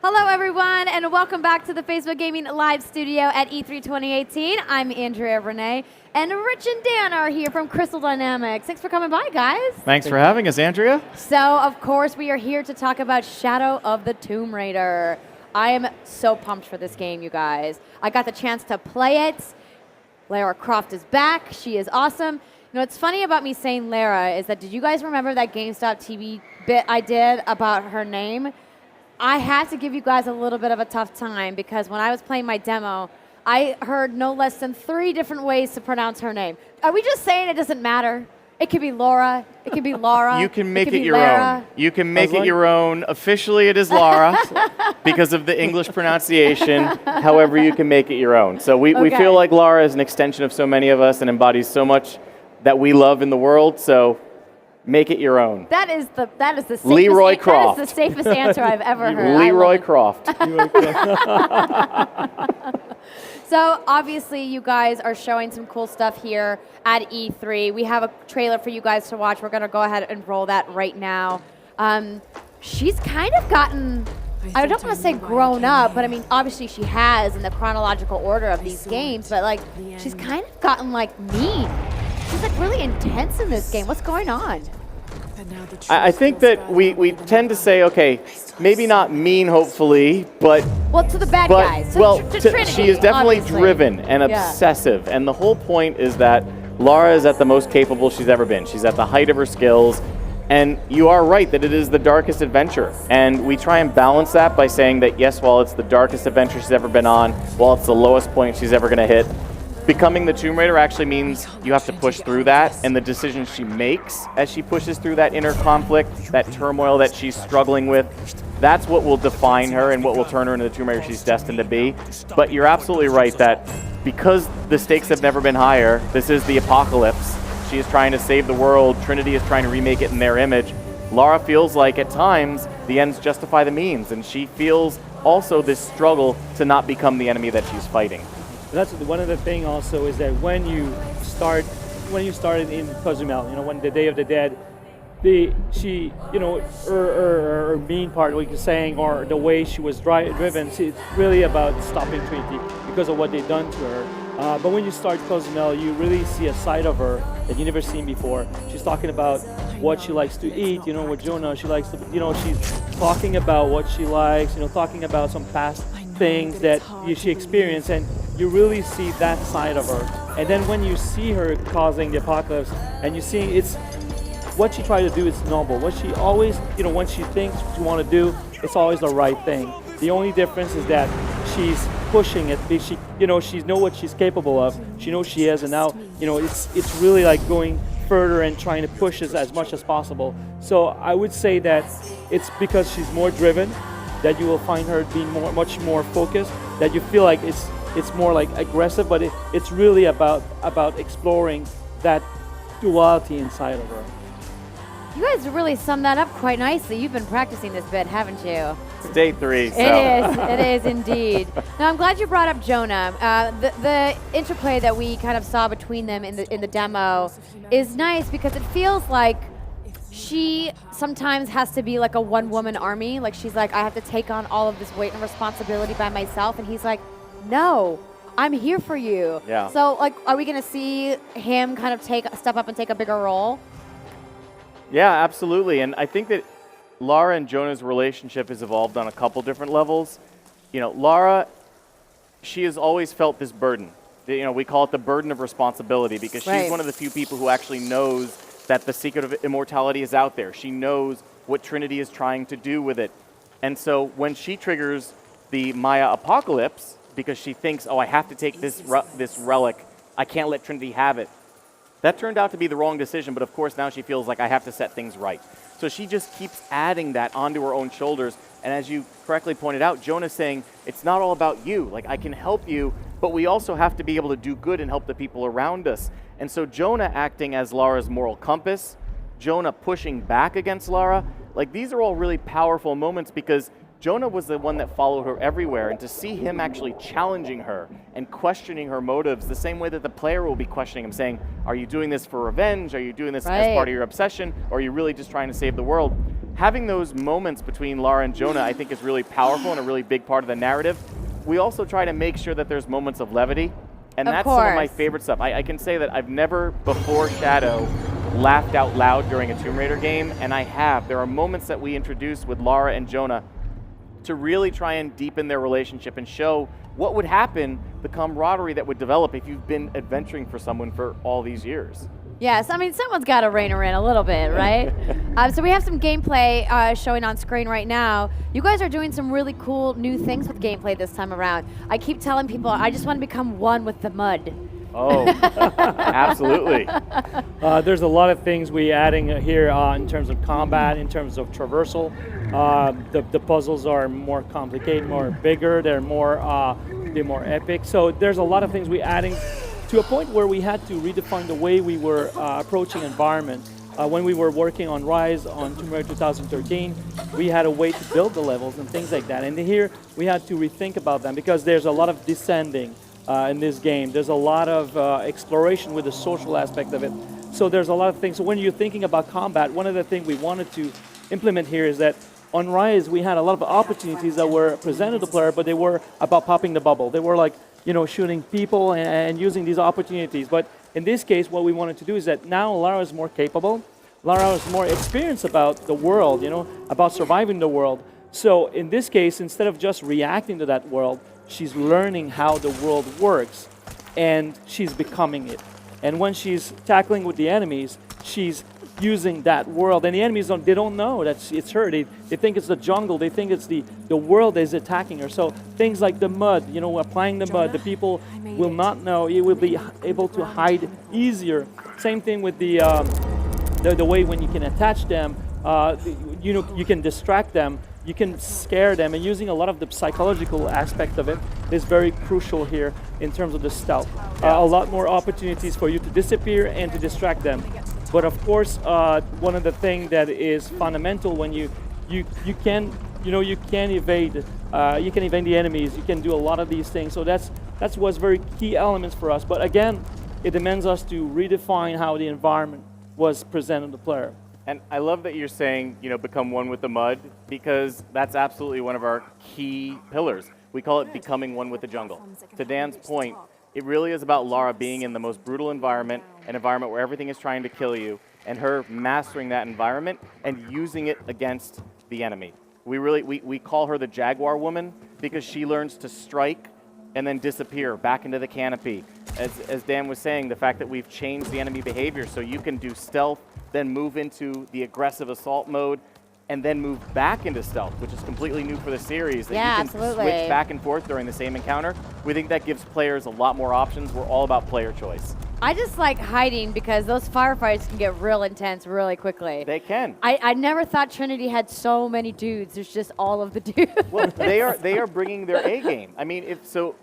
Hello, everyone, and welcome back to the Facebook Gaming Live Studio at E3 2018. I'm Andrea Renee, and Rich and Dan are here from Crystal Dynamics. Thanks for coming by, guys. Thanks for having us, Andrea. So, of course, we are here to talk about Shadow of the Tomb Raider. I am so pumped for this game, you guys. I got the chance to play it. Lara Croft is back. She is awesome. You know, what's funny about me saying Lara is that, did you guys remember that GameStop TV bit I did about her name? I had to give you guys a little bit of a tough time because when I was playing my demo, I heard no less than 3 different ways to pronounce her name. Are we just saying it doesn't matter? It could be Laura. It could be Laura. You can make it your Lara. own. You can make it your own. Officially, it is Lara because of the English pronunciation. However, you can make it your own. So we feel like Lara is an extension of so many of us and embodies so much that we love in the world. So make it your own. That is the safest Leroy Croft. That is the safest answer I've ever heard. Leroy Croft. So obviously you guys are showing some cool stuff here at E3. We have a trailer for you guys to watch. We're going to go ahead and roll that right now. She's kind of gotten, I don't want to say grown up, but I mean, obviously she has in the chronological order of these games, but like, she's kind of gotten like mean. She's like really intense in this game. What's going on? I think that we tend to say, okay, maybe not mean, hopefully, but... Well, to the bad guys. To Trinity, she is definitely obviously. driven and obsessive. And the whole point is that Lara is at the most capable she's ever been. She's at the height of her skills. And you are right that it is the darkest adventure. And we try and balance that by saying that, yes, while it's the darkest adventure she's ever been on, while it's the lowest point she's ever going to hit, becoming the Tomb Raider actually means you have to push through that, and the decisions she makes as she pushes through that inner conflict, that turmoil that she's struggling with, that's what will define her and what will turn her into the Tomb Raider she's destined to be. But you're absolutely right that because the stakes have never been higher, this is the apocalypse. She is trying to save the world. Trinity is trying to remake it in their image. Lara feels like at times the ends justify the means, and she feels also this struggle to not become the enemy that she's fighting. That's one of the things also is that when you started in Cozumel, when the Day of the Dead, her mean part, like you're saying, or the way she was driven, it's really about stopping Trinity because of what they've done to her. But when you start Cozumel, you really see a side of her that you never seen before. She's talking about what she likes to eat, with Jonah, she likes to, she's talking about what she likes, talking about some past things that she experienced, and you really see that side of her. And then when you see her causing the apocalypse, and you see it's what she tried to do is noble. What she always, when she thinks she want to do, it's always the right thing. The only difference is that she's pushing it. She knows what she's capable of. She knows she is, and now, it's really like going further and trying to push it as much as possible. So I would say that it's because she's more driven that you will find her being much more focused. That you feel like it's more like aggressive, but it's really about exploring that duality inside of her. You guys really summed that up quite nicely. You've been practicing this bit, haven't you? It's day 3. So. It is indeed. Now, I'm glad you brought up Jonah. The interplay that we kind of saw between them in the demo is nice because it feels like she sometimes has to be like a one-woman army. Like she's like, I have to take on all of this weight and responsibility by myself. And he's like, no, I'm here for you. Yeah. So like, are we going to see him kind of step up and take a bigger role? Yeah, absolutely. And I think that Lara and Jonah's relationship has evolved on a couple different levels. Lara, she has always felt this burden. We call it the burden of responsibility because she's one of the few people who actually knows that the secret of immortality is out there. She knows what Trinity is trying to do with it. And so when she triggers the Maya apocalypse, because she thinks, oh, I have to take this relic, I can't let Trinity have it. That turned out to be the wrong decision, but of course now she feels like I have to set things right. So she just keeps adding that onto her own shoulders. And as you correctly pointed out, Jonah's saying, it's not all about you. Like, I can help you, but we also have to be able to do good and help the people around us. And so Jonah acting as Lara's moral compass, Jonah pushing back against Lara, like these are all really powerful moments because Jonah was the one that followed her everywhere, and to see him actually challenging her and questioning her motives the same way that the player will be questioning him, saying, are you doing this for revenge? Are you doing this as part of your obsession? Or are you really just trying to save the world? having those moments between Lara and Jonah, I think, is really powerful and a really big part of the narrative. We also try to make sure that there's moments of levity, and Of that's some of my course. favorite stuff. I can say that I've never before Shadow laughed out loud during a Tomb Raider game, and I have. There are moments that we introduce with Lara and Jonah to really try and deepen their relationship and show what would happen, the camaraderie that would develop if you've been adventuring for someone for all these years. Yes, I mean, someone's got to rein her in a little bit, right? So we have some gameplay showing on screen right now. You guys are doing some really cool new things with gameplay this time around. I keep telling people I just want to become one with the mud. Oh, absolutely. There's a lot of things we adding here in terms of combat, in terms of traversal. The puzzles are more complicated, more bigger. They're more epic. So there's a lot of things we adding to a point where we had to redefine the way we were approaching environment. When we were working on Rise on Tomb Raider 2013, we had a way to build the levels and things like that. And here we had to rethink about them because there's a lot of descending in this game. There's a lot of exploration with the social aspect of it. So there's a lot of things. So when you're thinking about combat, one of the things we wanted to implement here is that on Rise, we had a lot of opportunities that were presented to the player, but they were about popping the bubble. They were like, shooting people and using these opportunities. But in this case, what we wanted to do is that now Lara is more capable. Lara is more experienced about the world, about surviving the world. So in this case, instead of just reacting to that world, she's learning how the world works, and she's becoming it. And when she's tackling with the enemies, she's using that world. And the enemies, they don't know that it's her. They think it's the jungle. They think it's the world that is attacking her. So things like the mud, applying the mud, the people will not know. You will be able to hide easier. Same thing with the way when you can attach them, you can distract them. You can scare them, and using a lot of the psychological aspect of it is very crucial here in terms of the stealth. A lot more opportunities for you to disappear and to distract them. But of course, one of the things that is fundamental when you can evade the enemies. You can do a lot of these things. So that's what's very key elements for us. But again, it demands us to redefine how the environment was presented to the player. And I love that you're saying, become one with the mud, because that's absolutely one of our key pillars. We call it becoming one with the jungle. To Dan's point, it really is about Lara being in the most brutal environment, an environment where everything is trying to kill you, and her mastering that environment and using it against the enemy. We call her the Jaguar Woman because she learns to strike and then disappear back into the canopy. As Dan was saying, the fact that we've changed the enemy behavior so you can do stealth, then move into the aggressive assault mode, and then move back into stealth, which is completely new for the series. That Yeah, you can absolutely. switch back and forth during the same encounter. We think that gives players a lot more options. We're all about player choice. I just like hiding because those firefights can get real intense really quickly. They can. I never thought Trinity had so many dudes. There's just all of the dudes. Well, they are bringing their A game. I mean,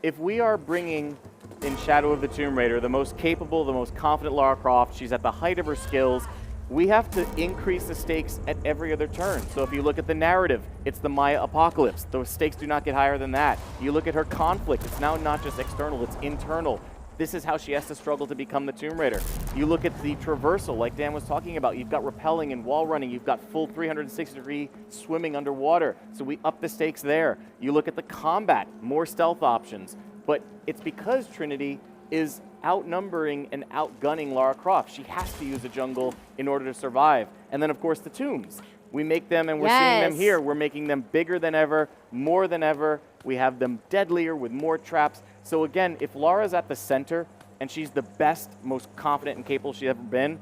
if we are bringing in Shadow of the Tomb Raider the most capable, the most confident Lara Croft, she's at the height of her skills. We have to increase the stakes at every other turn. So if you look at the narrative, it's the Maya apocalypse. Those stakes do not get higher than that. You look at her conflict, it's now not just external, it's internal. This is how she has to struggle to become the Tomb Raider. You look at the traversal, like Dan was talking about. You've got rappelling and wall running. You've got full 360-degree swimming underwater. So we up the stakes there. You look at the combat, more stealth options. But it's because Trinity is outnumbering and outgunning Lara Croft. She has to use a jungle in order to survive. And then, of course, the tombs. We make them, and we're seeing them Yes. here. We're making them bigger than ever, more than ever. We have them deadlier with more traps. So again, if Lara's at the center and she's the best, most confident and capable she's ever been,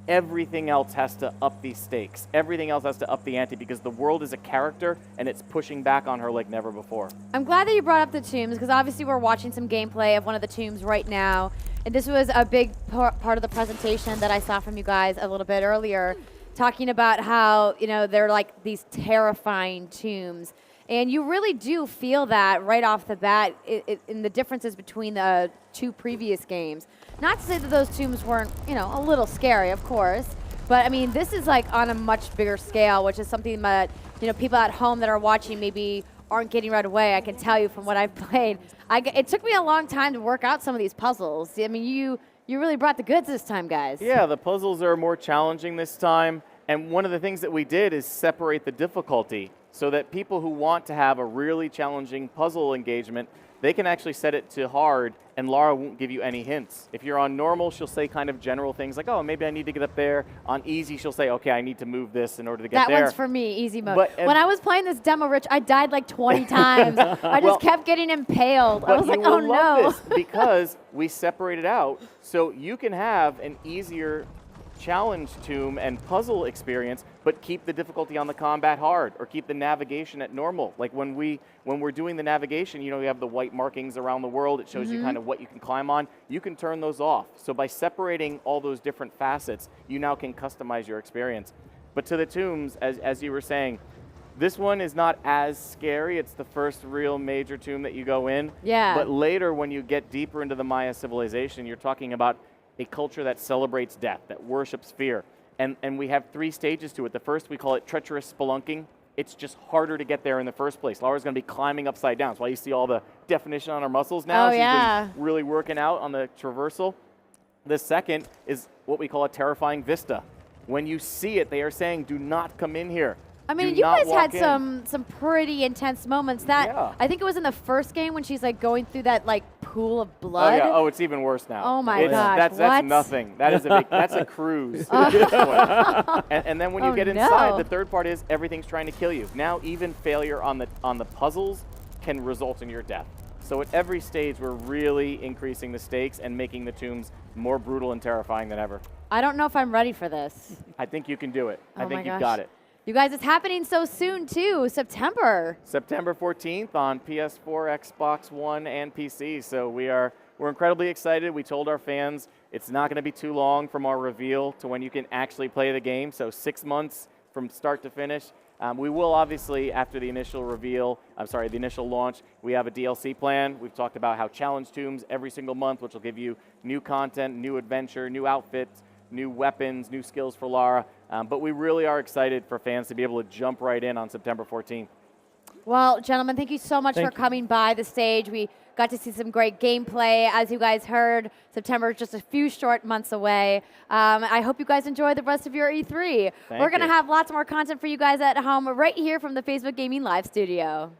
everything else has to up these stakes. Everything else has to up the ante because the world is a character and it's pushing back on her like never before. I'm glad that you brought up the tombs because obviously we're watching some gameplay of one of the tombs right now. And this was a big part of the presentation that I saw from you guys a little bit earlier, talking about how, they're like these terrifying tombs. And you really do feel that right off the bat in the differences between the two previous games. Not to say that those tombs weren't, a little scary, of course. But, I mean, this is like on a much bigger scale, which is something that, people at home that are watching maybe aren't getting right away. I can tell you from what I've played. It took me a long time to work out some of these puzzles. I mean, you really brought the goods this time, guys. Yeah, the puzzles are more challenging this time. And one of the things that we did is separate the difficulty so that people who want to have a really challenging puzzle engagement, they can actually set it to hard, and Lara won't give you any hints. If you're on normal, she'll say kind of general things like, oh, maybe I need to get up there. On easy, she'll say, okay, I need to move this in order to get there. That one's for me, easy mode. But- when I was playing this demo, Rich, I died like 20 times. I just kept getting impaled. I But was you like, will oh love no. this because we separated out so you can have an easier challenge tomb and puzzle experience, but keep the difficulty on the combat hard or keep the navigation at normal. Like when we're doing the navigation, you know, you have the white markings around the world. It shows you kind of what you can climb on. You can turn those off. So by separating all those different facets, you now can customize your experience. But to the tombs, as you were saying, this one is not as scary. It's the first real major tomb that you go in. Yeah. But later, when you get deeper into the Maya civilization, you're talking about a culture that celebrates death, that worships fear. And we have 3 stages to it. The first, we call it treacherous spelunking. It's just harder to get there in the first place. Lara's going to be climbing upside down. That's why you see all the definition on her muscles now. Oh, She's yeah. been really working out on the traversal. The second is what we call a terrifying vista. When you see it, they are saying, do not come in here. I mean, Do you not guys walk had in. some pretty intense moments. That Yeah. I think it was in the first game when she's like going through that like pool of Oh blood. yeah. Oh, it's even worse now. Oh, my It's- gosh, That's what? nothing. That is a big. That's a cruise. at this point. And then when you Oh, get inside, no. the third part is everything's trying to kill you. Now even failure on the puzzles can result in your death. So at every stage, we're really increasing the stakes and making the tombs more brutal and terrifying than ever. I don't know if I'm ready for this. I think you can do it. I Oh think my you've gosh. got it. You guys, it's happening so soon too, September. September 14th on PS4, Xbox One, and PC. So we're incredibly excited. We told our fans it's not going to be too long from our reveal to when you can actually play the game. So 6 months from start to finish. We will obviously, after the initial the initial launch, we have a DLC plan. We've talked about how challenge tombs every single month, which will give you new content, new adventure, new outfits, new weapons, new skills for Lara. But we really are excited for fans to be able to jump right in on September 14th. Well, gentlemen, thank you so much Thank for you. coming by the stage. We got to see some great gameplay. As you guys heard, September is just a few short months away. I hope you guys enjoy the rest of your E3. Thank We're going to you. have lots more content for you guys at home right here from the Facebook Gaming Live studio.